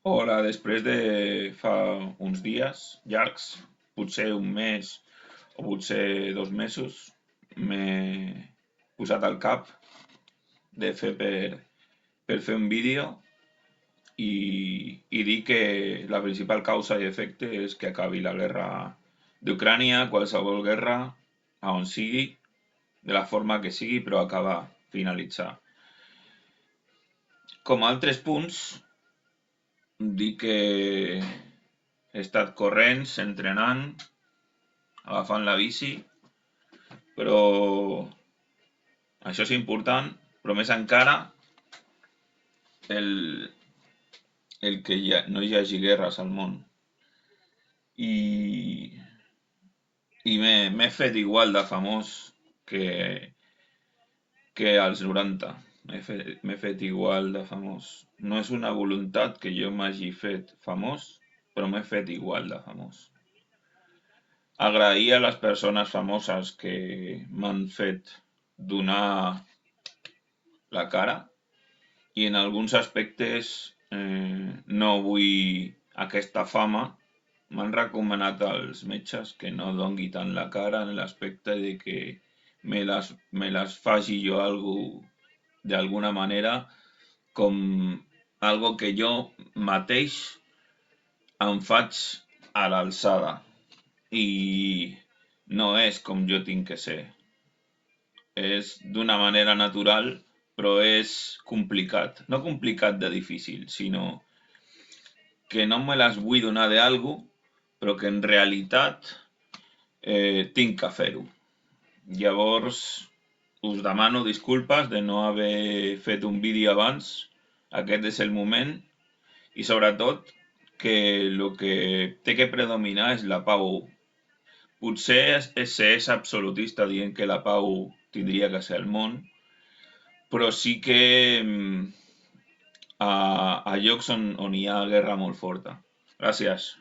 Hola, després de fa uns dies llargs, potser un mes o potser 2 mesos, m'he posat al cap de per fer un vídeo i dir que la principal causa i efecte és que acabi la guerra d'Ucrània, qualsevol guerra, a on sigui, de la forma que sigui, però acabar, finalitzar. Com a altres punts, dir que he estat corrents, entrenant, agafant la bici, però això és important, però més encara el, el que no hi hagi guerres al món. I, i m'he fet igual de famós que, que als 90. M'he fet igual de famós. No és una voluntat que jo m'hagi fet famós, però m'he fet igual de famós. Agrair a les persones famoses que m'han fet donar la cara i en alguns aspectes no vull aquesta fama. M'han recomanat als metges que no dongui tant la cara en l'aspecte de que me les faci jo d'alguna manera com algo que jo mateix em faig a l'alçada i no és com jo tinc que ser. És d'una manera natural, però és complicat. No complicat de difícil, sinó que no me les vull donar d'algú, però que en realitat tinc que fer-ho. Llavors, us demano disculpes de no haver fet un vídeo abans, aquest és el moment, i sobretot que el que té que predominar és la pau. Potser és absolutista dient que la pau tindria que ser al món, però sí que a llocs on hi ha guerra molt forta. Gràcies.